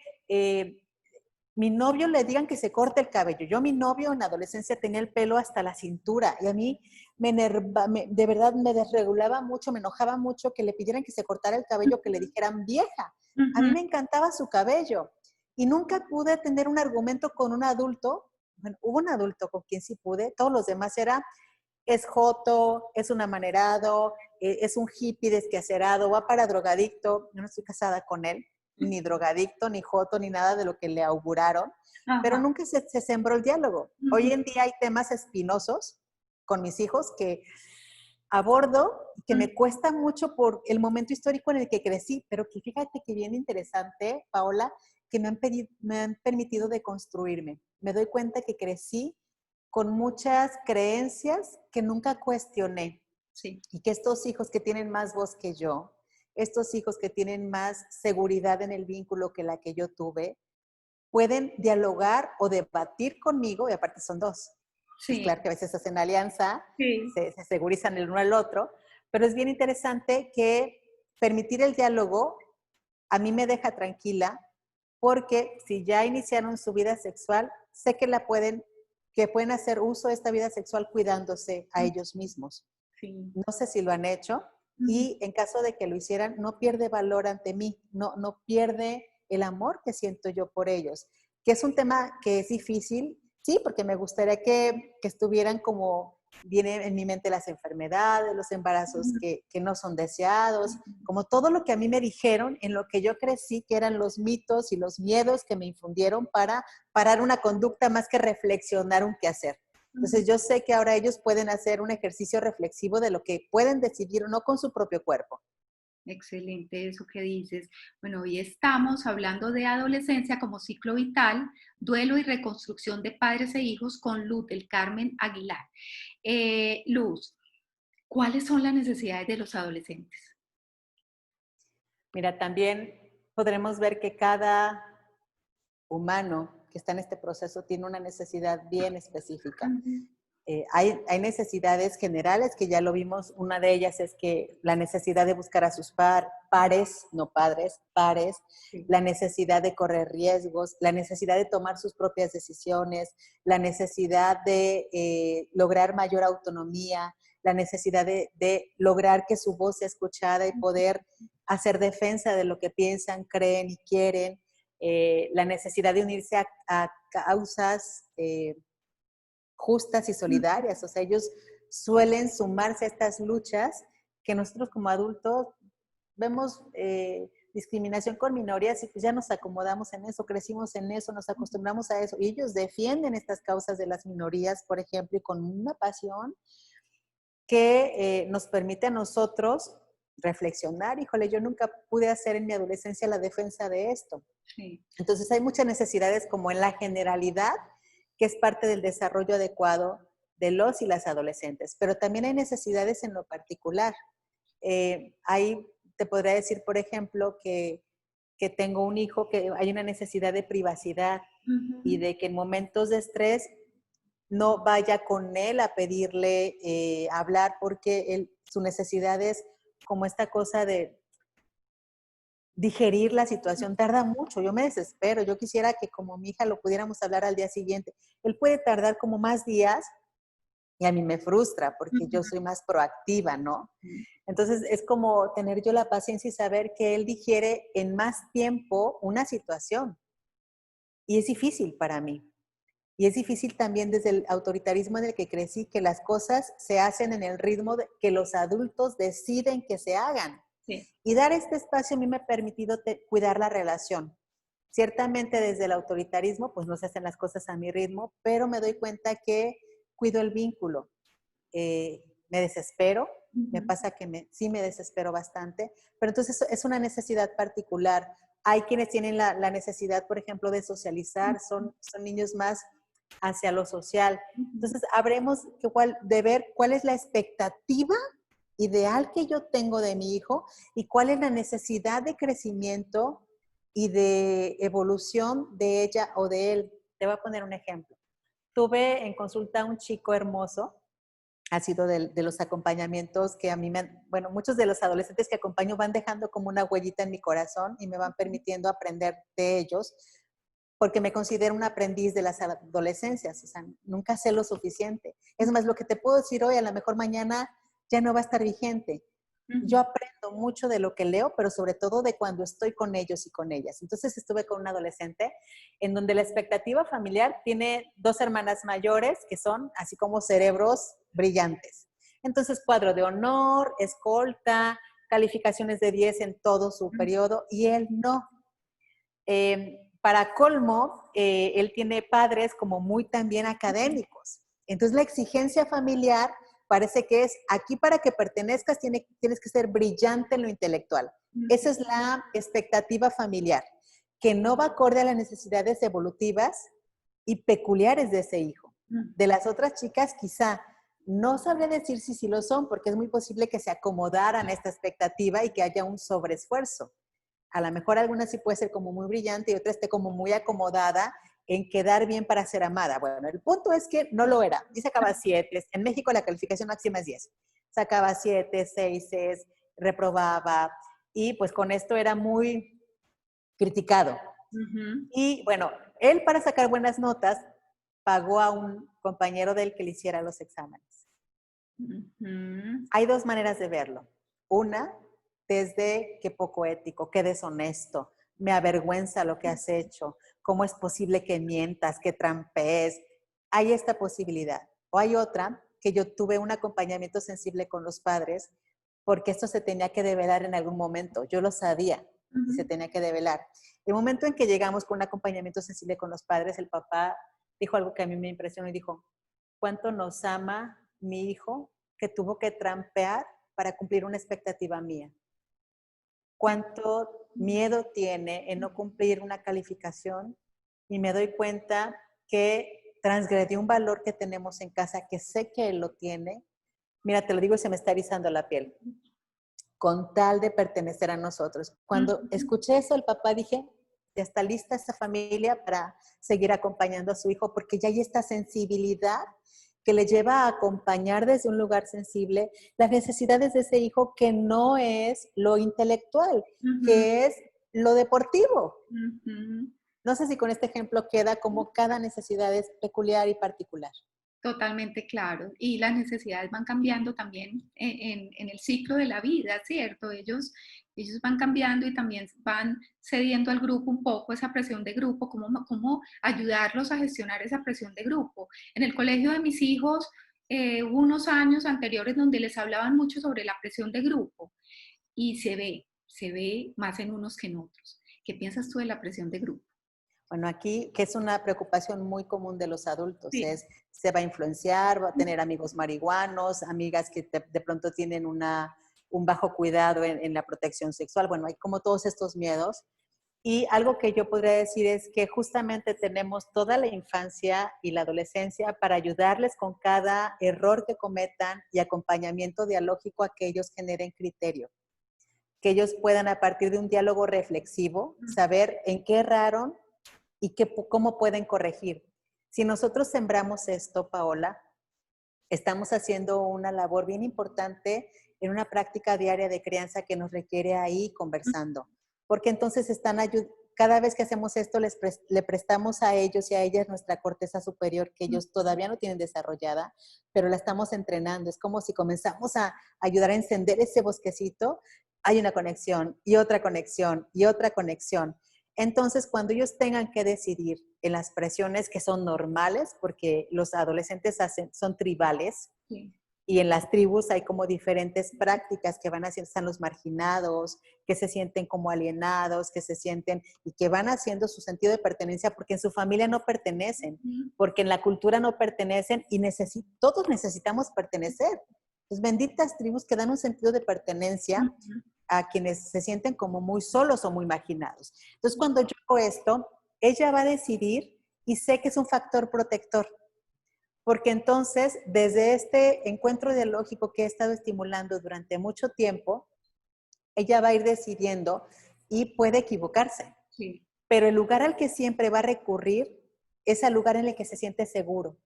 mi novio le digan que se corte el cabello. Yo, mi novio en la adolescencia tenía el pelo hasta la cintura y a mí de verdad me desregulaba mucho, me enojaba mucho que le pidieran que se cortara el cabello, que le dijeran vieja. A mí me encantaba su cabello y nunca pude tener un argumento con un adulto. Bueno, hubo un adulto con quien sí pude, todos los demás es joto, es un amanerado, es un hippie desquacerado, va para drogadicto. Yo no estoy casada con él, ni drogadicto, ni joto, ni nada de lo que le auguraron, pero nunca se sembró el diálogo. Hoy en día hay temas espinosos con mis hijos que abordo y que me cuesta mucho por el momento histórico en el que crecí, pero que fíjate que bien interesante, Paola, que me han permitido deconstruirme. Me doy cuenta que crecí con muchas creencias que nunca cuestioné. Sí. Y que estos hijos que tienen más voz que yo, estos hijos que tienen más seguridad en el vínculo que la que yo tuve, pueden dialogar o debatir conmigo, y aparte son dos. Sí. Es claro que a veces hacen alianza, sí. se segurizan el uno al otro, pero es bien interesante que permitir el diálogo a mí me deja tranquila, porque si ya iniciaron su vida sexual, sé que pueden hacer uso de esta vida sexual cuidándose a ellos mismos. Sí. No sé si lo han hecho, y en caso de que lo hicieran, no pierde valor ante mí, no pierde el amor que siento yo por ellos, que es un tema que es difícil, sí, porque me gustaría que estuvieran como, vienen en mi mente las enfermedades, los embarazos que no son deseados, como todo lo que a mí me dijeron, en lo que yo crecí, que eran los mitos y los miedos que me infundieron para parar una conducta más que reflexionar un quehacer. Entonces yo sé que ahora ellos pueden hacer un ejercicio reflexivo de lo que pueden decidir o no con su propio cuerpo. Excelente eso que dices. Bueno, hoy estamos hablando de adolescencia como ciclo vital, duelo y reconstrucción de padres e hijos con Luz del Carmen Aguilar. Luz, ¿cuáles son las necesidades de los adolescentes? Mira, también podremos ver que cada humano que está en este proceso tiene una necesidad bien específica. Hay necesidades generales que ya lo vimos. Una de ellas es que la necesidad de buscar a sus pares, no padres, pares, sí. La necesidad de correr riesgos, la necesidad de tomar sus propias decisiones, la necesidad de lograr mayor autonomía, la necesidad de lograr que su voz sea escuchada y poder hacer defensa de lo que piensan, creen y quieren, la necesidad de unirse a causas justas y solidarias. O sea, ellos suelen sumarse a estas luchas que nosotros como adultos vemos discriminación con minorías y pues ya nos acomodamos en eso, crecimos en eso, nos acostumbramos a eso. Y ellos defienden estas causas de las minorías, por ejemplo, y con una pasión que nos permite a nosotros reflexionar. Híjole, yo nunca pude hacer en mi adolescencia la defensa de esto. Sí. Entonces hay muchas necesidades como en la generalidad, que es parte del desarrollo adecuado de los y las adolescentes, pero también hay necesidades en lo particular. Te podría decir, por ejemplo, que tengo un hijo que hay una necesidad de privacidad y de que en momentos de estrés no vaya con él a pedirle hablar, porque su necesidad es como esta cosa de digerir la situación, tarda mucho, yo me desespero, yo quisiera que como mi hija lo pudiéramos hablar al día siguiente. Él puede tardar como más días y a mí me frustra porque yo soy más proactiva, ¿no? Entonces es como tener yo la paciencia y saber que él digiere en más tiempo una situación. Y es difícil para mí. Y es difícil también desde el autoritarismo en el que crecí, que las cosas se hacen en el ritmo que los adultos deciden que se hagan. Sí. Y dar este espacio a mí me ha permitido cuidar la relación. Ciertamente desde el autoritarismo, pues no se hacen las cosas a mi ritmo, pero me doy cuenta que cuido el vínculo. Me desespero, me pasa que sí me desespero bastante, pero entonces es una necesidad particular. Hay quienes tienen la necesidad, por ejemplo, de socializar, son niños más hacia lo social. Entonces, habremos de ver cuál es la expectativa ideal que yo tengo de mi hijo y cuál es la necesidad de crecimiento y de evolución de ella o de él. Te voy a poner un ejemplo. Tuve en consulta a un chico hermoso, ha sido de los acompañamientos que a mí muchos de los adolescentes que acompaño van dejando como una huellita en mi corazón y me van permitiendo aprender de ellos, porque me considero un aprendiz de las adolescencias, o sea, nunca sé lo suficiente. Es más, lo que te puedo decir hoy, a lo mejor mañana ya no va a estar vigente. Yo aprendo mucho de lo que leo, pero sobre todo de cuando estoy con ellos y con ellas. Entonces estuve con un adolescente en donde la expectativa familiar tiene 2 hermanas mayores que son así como cerebros brillantes. Entonces cuadro de honor, escolta, calificaciones de 10 en todo su periodo y él no. Para colmo, él tiene padres como muy también académicos. Entonces la exigencia familiar parece que es, aquí para que pertenezcas tienes que ser brillante en lo intelectual. Esa es la expectativa familiar, que no va acorde a las necesidades evolutivas y peculiares de ese hijo. De las otras chicas quizá, no sabría decir si sí lo son, porque es muy posible que se acomodaran a esta expectativa y que haya un sobreesfuerzo. A lo mejor alguna sí puede ser como muy brillante y otra esté como muy acomodada en quedar bien para ser amada. Bueno, el punto es que no lo era. Y sacaba 7. En México la calificación máxima es 10. Sacaba 7, 6, reprobaba. Y pues con esto era muy criticado. Y bueno, él para sacar buenas notas pagó a un compañero de él que le hiciera los exámenes. Hay 2 maneras de verlo. Una, desde qué poco ético, qué deshonesto, me avergüenza lo que has hecho, cómo es posible que mientas, que trampees. Hay esta posibilidad. O hay otra, que yo tuve un acompañamiento sensible con los padres, porque esto se tenía que develar en algún momento. Yo lo sabía y se tenía que develar. El momento en que llegamos con un acompañamiento sensible con los padres, el papá dijo algo que a mí me impresionó y dijo, ¿cuánto nos ama mi hijo que tuvo que trampear para cumplir una expectativa mía? ¿Cuánto miedo tiene en no cumplir una calificación? Y me doy cuenta que transgredí un valor que tenemos en casa, que sé que él lo tiene. Mira, te lo digo y se me está erizando la piel. Con tal de pertenecer a nosotros. Cuando escuché eso, el papá dije, ya está lista esta familia para seguir acompañando a su hijo, porque ya hay esta sensibilidad que le lleva a acompañar desde un lugar sensible las necesidades de ese hijo, que no es lo intelectual, que es lo deportivo. No sé si con este ejemplo queda como cada necesidad es peculiar y particular. Totalmente claro. Y las necesidades van cambiando también en el ciclo de la vida, ¿cierto? Ellos van cambiando y también van cediendo al grupo un poco esa presión de grupo, cómo ayudarlos a gestionar esa presión de grupo. En el colegio de mis hijos, hubo unos años anteriores donde les hablaban mucho sobre la presión de grupo y se ve más en unos que en otros. ¿Qué piensas tú de la presión de grupo? Bueno, aquí, que es una preocupación muy común de los adultos, Sí. es, se va a influenciar, va a tener amigos marihuanos, amigas que de pronto tienen un bajo cuidado en la protección sexual. Bueno, hay como todos estos miedos. Y algo que yo podría decir es que justamente tenemos toda la infancia y la adolescencia para ayudarles con cada error que cometan y acompañamiento dialógico a que ellos generen criterio. Que ellos puedan, a partir de un diálogo reflexivo, saber en qué erraron y cómo pueden corregir. Si nosotros sembramos esto, Paola, estamos haciendo una labor bien importante en una práctica diaria de crianza que nos requiere ahí conversando. Porque entonces cada vez que hacemos esto, le prestamos a ellos y a ellas nuestra corteza superior, que ellos todavía no tienen desarrollada, pero la estamos entrenando. Es como si comenzamos a ayudar a encender ese bosquecito, hay una conexión y otra conexión y otra conexión. Entonces, cuando ellos tengan que decidir en las presiones que son normales, porque los adolescentes son tribales, sí, y en las tribus hay como diferentes prácticas que van haciendo, están los marginados, que se sienten como alienados, que se sienten y que van haciendo su sentido de pertenencia porque en su familia no pertenecen, porque en la cultura no pertenecen y todos necesitamos pertenecer. Pues benditas tribus que dan un sentido de pertenencia a quienes se sienten como muy solos o muy marginados. Entonces, cuando yo hago esto, ella va a decidir y sé que es un factor protector, porque entonces, desde este encuentro dialógico que he estado estimulando durante mucho tiempo, ella va a ir decidiendo y puede equivocarse. Sí. Pero el lugar al que siempre va a recurrir es al lugar en el que se siente seguro,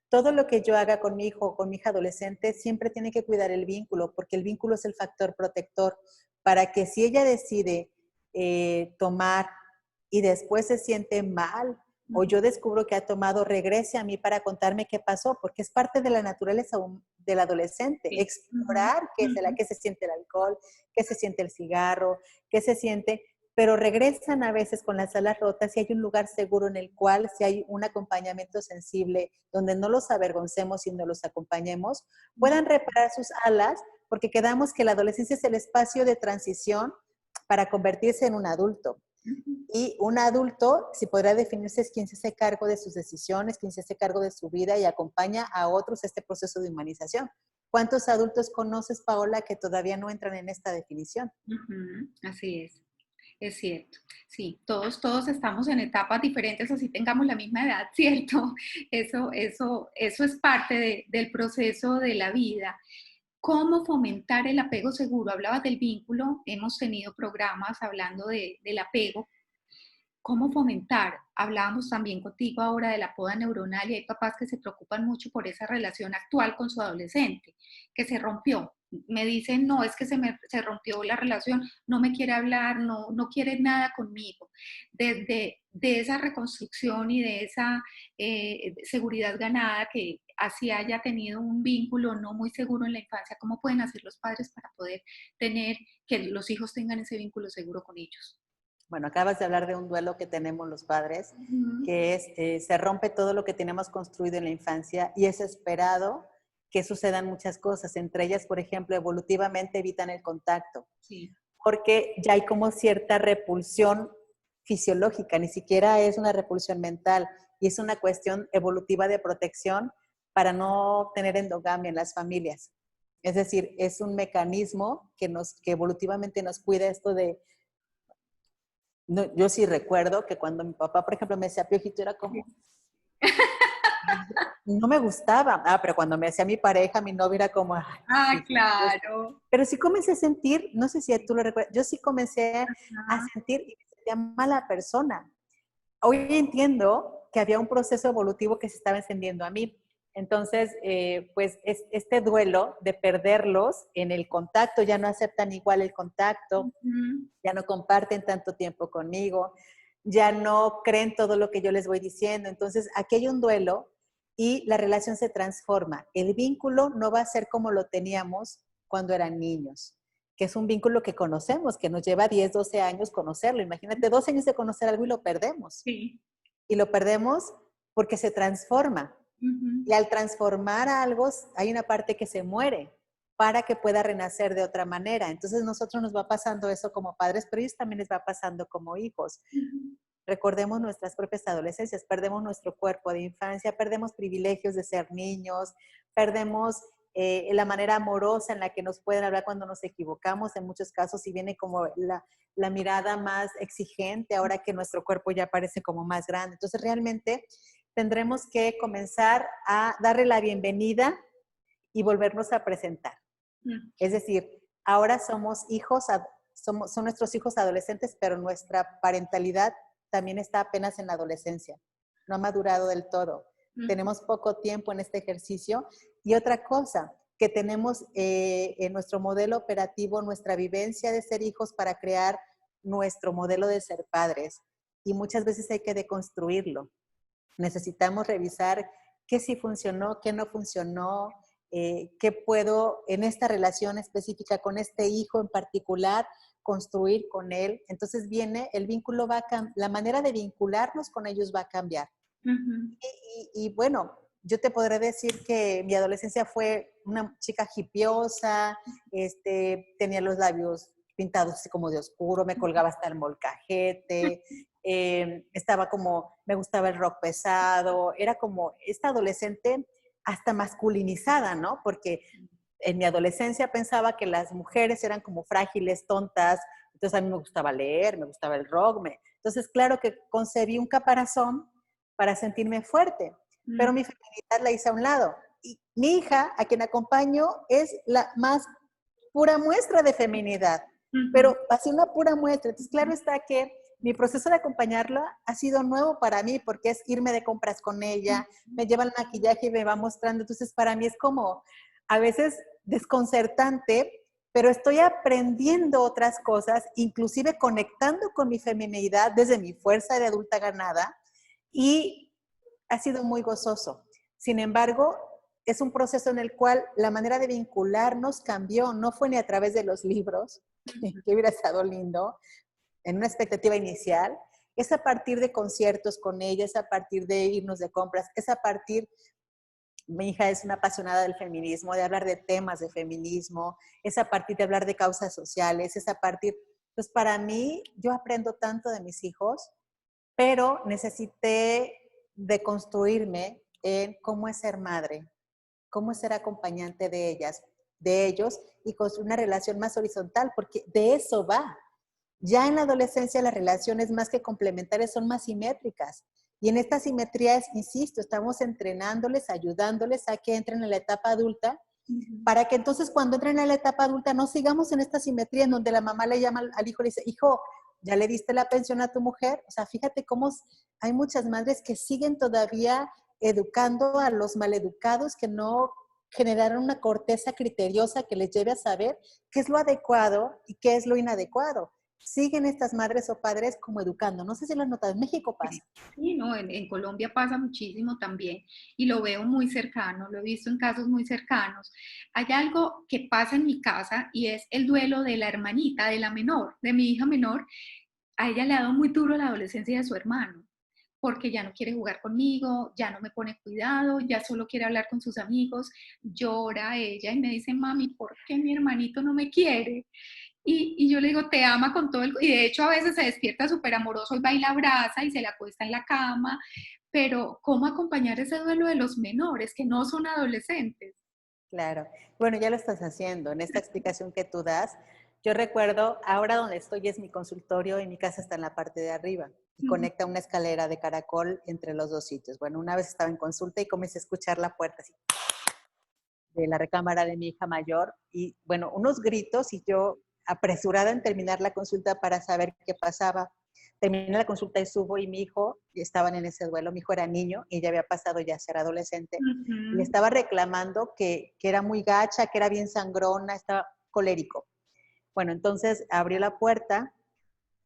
todo lo que yo haga con mi hijo o con mi hija adolescente siempre tiene que cuidar el vínculo, porque el vínculo es el factor protector para que si ella decide tomar y después se siente mal, o yo descubro que ha tomado, regrese a mí para contarme qué pasó, porque es parte de la naturaleza del adolescente, Sí. explorar qué se siente el alcohol, qué se siente el cigarro, qué se siente, pero regresan a veces con las alas rotas y hay un lugar seguro en el cual, si hay un acompañamiento sensible, donde no los avergoncemos y no los acompañemos, puedan reparar sus alas, porque quedamos que la adolescencia es el espacio de transición para convertirse en un adulto. Y un adulto, si podrá definirse, es quien se hace cargo de sus decisiones, quien se hace cargo de su vida y acompaña a otros este proceso de humanización. ¿Cuántos adultos conoces, Paola, que todavía no entran en esta definición? Así es cierto. Sí, todos estamos en etapas diferentes, así tengamos la misma edad, ¿cierto? Eso es parte del proceso de la vida. ¿Cómo fomentar el apego seguro? Hablabas del vínculo, hemos tenido programas hablando del apego. ¿Cómo fomentar? Hablábamos también contigo ahora de la poda neuronal y hay papás que se preocupan mucho por esa relación actual con su adolescente, que se rompió. Me dicen, no, es que se rompió la relación, no me quiere hablar, no quiere nada conmigo. Desde de esa reconstrucción y de esa seguridad ganada que así haya tenido un vínculo no muy seguro en la infancia, ¿cómo pueden hacer los padres para poder tener, que los hijos tengan ese vínculo seguro con ellos? Bueno, acabas de hablar de un duelo que tenemos los padres, que es, se rompe todo lo que tenemos construido en la infancia y es esperado que sucedan muchas cosas. Entre ellas, por ejemplo, evolutivamente evitan el contacto, Sí. porque ya hay como cierta repulsión fisiológica, ni siquiera es una repulsión mental, y es una cuestión evolutiva de protección para no tener endogamia en las familias. Es decir, es un mecanismo que evolutivamente nos cuida esto de... No, yo sí recuerdo que cuando mi papá, por ejemplo, me decía piojito, era como... No me gustaba. Pero cuando me decía mi pareja, mi novia, era como... Ay, Ah, sí, claro. pero sí comencé a sentir, no sé si tú lo recuerdas, yo sí comencé a Ajá. sentir y me sentía mala persona. Hoy entiendo que había un proceso evolutivo que se estaba encendiendo a mí. Entonces, pues este duelo de perderlos en el contacto, ya no aceptan igual el contacto, ya no comparten tanto tiempo conmigo, ya no creen todo lo que yo les voy diciendo. Entonces, aquí hay un duelo y la relación se transforma. El vínculo no va a ser como lo teníamos cuando eran niños, que es un vínculo que conocemos, que nos lleva 10, 12 años conocerlo. Imagínate, 12 años de conocer algo y lo perdemos. Sí. Y lo perdemos porque se transforma. Y al transformar algo, hay una parte que se muere para que pueda renacer de otra manera. Entonces, nosotros nos va pasando eso como padres, pero ellos también les va pasando como hijos. Recordemos nuestras propias adolescencias, perdemos nuestro cuerpo de infancia, perdemos privilegios de ser niños, perdemos la manera amorosa en la que nos pueden hablar cuando nos equivocamos, en muchos casos, y viene como la mirada más exigente ahora que nuestro cuerpo ya parece como más grande. Entonces, realmente tendremos que comenzar a darle la bienvenida y volvernos a presentar. Es decir, ahora somos hijos, son nuestros hijos adolescentes, pero nuestra parentalidad también está apenas en la adolescencia. No ha madurado del todo. Tenemos poco tiempo en este ejercicio. Y otra cosa, que tenemos en nuestro modelo operativo, nuestra vivencia de ser hijos para crear nuestro modelo de ser padres. Y muchas veces hay que deconstruirlo. Necesitamos revisar qué sí funcionó, qué no funcionó, qué puedo en esta relación específica con este hijo en particular construir con él. Entonces viene, el vínculo la manera de vincularnos con ellos va a cambiar. Y bueno, yo te podré decir que mi adolescencia fue una chica hipiosa, tenía los labios pintados así como de oscuro, me colgaba hasta el molcajete, estaba como, me gustaba el rock pesado, era como esta adolescente hasta masculinizada, ¿no? Porque en mi adolescencia pensaba que las mujeres eran como frágiles, tontas, entonces a mí me gustaba leer, me gustaba el rock, entonces claro que concebí un caparazón para sentirme fuerte, pero mi feminidad la hice a un lado. Y mi hija, a quien acompaño, es la más pura muestra de feminidad, pero así una pura muestra. Entonces, claro está que mi proceso de acompañarla ha sido nuevo para mí, porque es irme de compras con ella, me lleva el maquillaje y me va mostrando. Entonces, para mí es como a veces desconcertante pero estoy aprendiendo otras cosas, inclusive conectando con mi feminidad desde mi fuerza de adulta ganada, y ha sido muy gozoso. Sin embargo, es un proceso en el cual la manera de vincularnos cambió, no fue ni a través de los libros, que hubiera estado lindo, en una expectativa inicial, es a partir de conciertos con ella, es a partir de irnos de compras, es a partir, mi hija es una apasionada del feminismo, de hablar de temas de feminismo, es a partir de hablar de causas sociales, es a partir, pues para mí, yo aprendo tanto de mis hijos, pero necesité deconstruirme en cómo es ser madre, cómo es ser acompañante de ellas, de ellos, y construir una relación más horizontal, porque de eso va. Ya en la adolescencia las relaciones más que complementarias son más simétricas. Y en esta simetría, insisto, estamos entrenándoles, ayudándoles a que entren en la etapa adulta, para que entonces cuando entren en la etapa adulta no sigamos en esta simetría en donde la mamá le llama al hijo y le dice, hijo, ¿ya le diste la pensión a tu mujer? O sea, fíjate cómo hay muchas madres que siguen todavía educando a los maleducados que no generaron una corteza criteriosa que les lleve a saber qué es lo adecuado y qué es lo inadecuado. Siguen estas madres o padres como educando. No sé si lo has notado, en México pasa. Sí, no, en Colombia pasa muchísimo también y lo veo muy cercano, lo he visto en casos muy cercanos. Hay algo que pasa en mi casa y es el duelo de la hermanita, de la menor, de mi hija menor. A ella le ha dado muy duro la adolescencia de su hermano, porque ya no quiere jugar conmigo, ya no me pone cuidado, ya solo quiere hablar con sus amigos, llora ella y me dice, mami, ¿por qué mi hermanito no me quiere? Y yo le digo, te ama con todo el... Y de hecho a veces se despierta súper amoroso y va y la abraza y se la acuesta en la cama, pero ¿cómo acompañar ese duelo de los menores que no son adolescentes? Claro. Bueno, ya lo estás haciendo. En esta explicación que tú das, yo recuerdo, ahora donde estoy es mi consultorio y mi casa está en la parte de arriba y conecta una escalera de caracol entre los dos sitios. Bueno, una vez estaba en consulta y comencé a escuchar la puerta así de la recámara de mi hija mayor y, bueno, unos gritos y yo apresurada en terminar la consulta para saber qué pasaba. Terminé la consulta y subo y mi hijo, estaban en ese duelo, mi hijo era niño y ya había pasado ya a ser adolescente, y le estaba reclamando que era muy gacha, que era bien sangrona, estaba colérico. Bueno, entonces abrió la puerta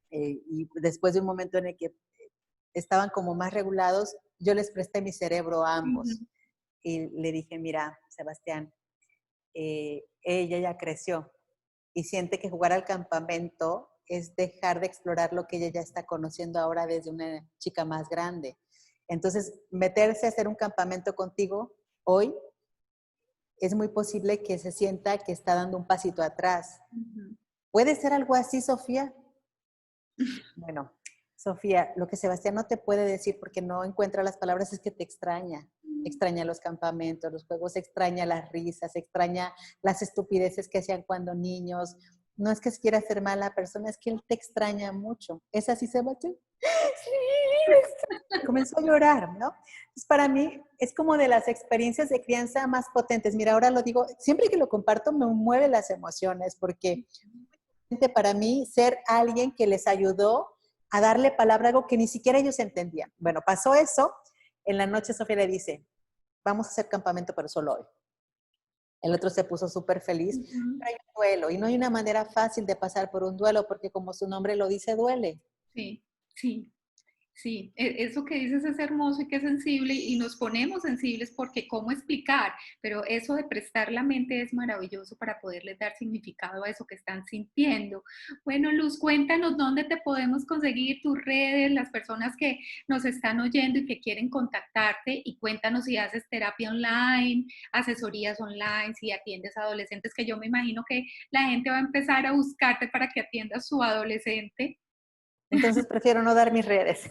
y después de un momento en el que estaban como más regulados, yo les presté mi cerebro a ambos y le dije, mira, Sebastián, ella ya creció y siente que jugar al campamento es dejar de explorar lo que ella ya está conociendo ahora desde una chica más grande. Entonces, meterse a hacer un campamento contigo hoy es muy posible que se sienta que está dando un pasito atrás. ¿Puede ser algo así, Sofía? Bueno, Sofía, lo que Sebastián no te puede decir porque no encuentra las palabras es que te extraña. Extraña los campamentos, los juegos, extraña las risas, extraña las estupideces que hacían cuando niños. No es que quiera ser mala persona, es que él te extraña mucho. ¿Es así, Sebastián? Sí, comenzó a llorar, ¿no? Entonces, para mí es como de las experiencias de crianza más potentes. Mira, ahora lo digo, siempre que lo comparto me mueve las emociones porque para mí ser alguien que les ayudó a darle palabra a algo que ni siquiera ellos entendían. Bueno, pasó eso. En la noche Sofía le dice, vamos a hacer campamento, pero solo hoy. El otro se puso súper feliz, pero hay un duelo y no hay una manera fácil de pasar por un duelo porque como su nombre lo dice, duele. Sí, sí. Sí, eso que dices es hermoso y que es sensible y nos ponemos sensibles porque cómo explicar, pero eso de prestar la mente es maravilloso para poderles dar significado a eso que están sintiendo. Bueno, Luz, cuéntanos dónde te podemos conseguir tus redes, las personas que nos están oyendo y que quieren contactarte y cuéntanos si haces terapia online, asesorías online, si atiendes a adolescentes, que yo me imagino que la gente va a empezar a buscarte para que atiendas a su adolescente. Entonces prefiero no dar mis redes.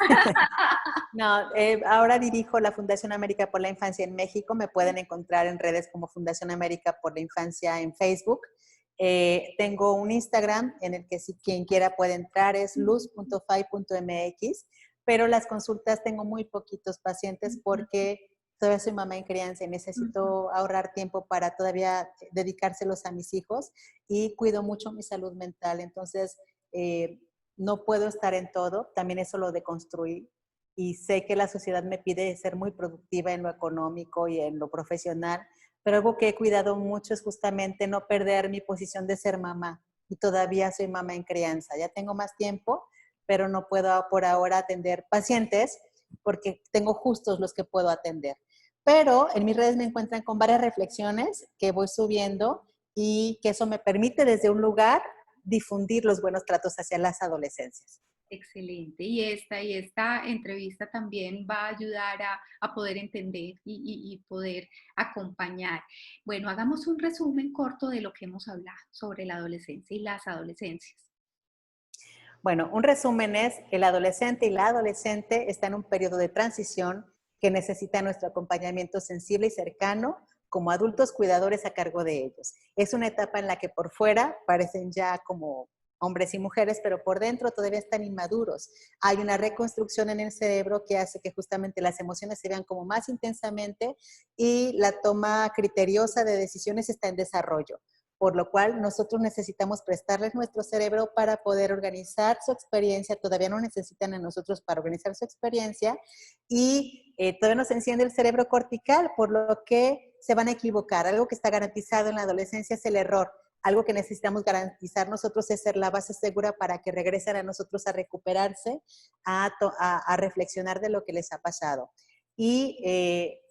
No, ahora dirijo la Fundación América por la Infancia en México. Me pueden encontrar en redes como Fundación América por la Infancia en Facebook. Tengo un Instagram en el que si quien quiera puede entrar, es luz.fai.mx, pero las consultas tengo muy poquitos pacientes porque todavía soy mamá en crianza y necesito ahorrar tiempo para todavía dedicárselos a mis hijos y cuido mucho mi salud mental. Entonces, no puedo estar en todo, también eso lo deconstruí y sé que la sociedad me pide ser muy productiva en lo económico y en lo profesional, pero algo que he cuidado mucho es justamente no perder mi posición de ser mamá. Y todavía soy mamá en crianza. Ya tengo más tiempo, pero no puedo por ahora atender pacientes porque tengo justos los que puedo atender. Pero en mis redes me encuentran con varias reflexiones que voy subiendo y que eso me permite desde un lugar difundir los buenos tratos hacia las adolescencias. Excelente. Y esta entrevista también va a ayudar a poder entender y poder acompañar. Bueno, hagamos un resumen corto de lo que hemos hablado sobre la adolescencia y las adolescencias. Bueno, un resumen es que el adolescente y la adolescente están en un periodo de transición que necesita nuestro acompañamiento sensible y cercano como adultos cuidadores a cargo de ellos. Es una etapa en la que por fuera parecen ya como hombres y mujeres, pero por dentro todavía están inmaduros. Hay una reconstrucción en el cerebro que hace que justamente las emociones se vean como más intensamente y la toma criteriosa de decisiones está en desarrollo, por lo cual nosotros necesitamos prestarles nuestro cerebro para poder organizar su experiencia. Todavía no necesitan a nosotros para organizar su experiencia y todavía no se enciende el cerebro cortical, por lo que se van a equivocar. Algo que está garantizado en la adolescencia es el error. Algo que necesitamos garantizar nosotros es ser la base segura para que regresen a nosotros a recuperarse, a reflexionar de lo que les ha pasado. Y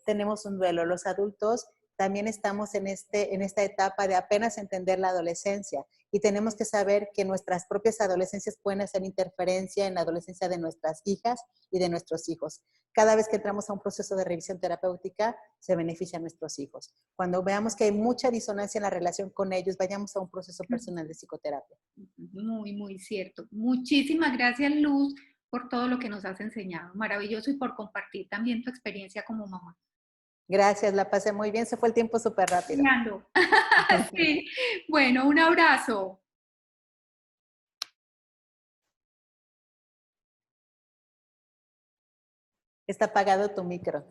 tenemos un duelo. Los adultos también estamos en esta etapa de apenas entender la adolescencia y tenemos que saber que nuestras propias adolescencias pueden hacer interferencia en la adolescencia de nuestras hijas y de nuestros hijos. Cada vez que entramos a un proceso de revisión terapéutica, se benefician nuestros hijos. Cuando veamos que hay mucha disonancia en la relación con ellos, vayamos a un proceso personal de psicoterapia. Muy, muy cierto. Muchísimas gracias, Luz, por todo lo que nos has enseñado. Maravilloso y por compartir también tu experiencia como mamá. Gracias, la pasé muy bien, se fue el tiempo súper rápido. Fernando. Sí. Bueno, un abrazo. Está apagado tu micro.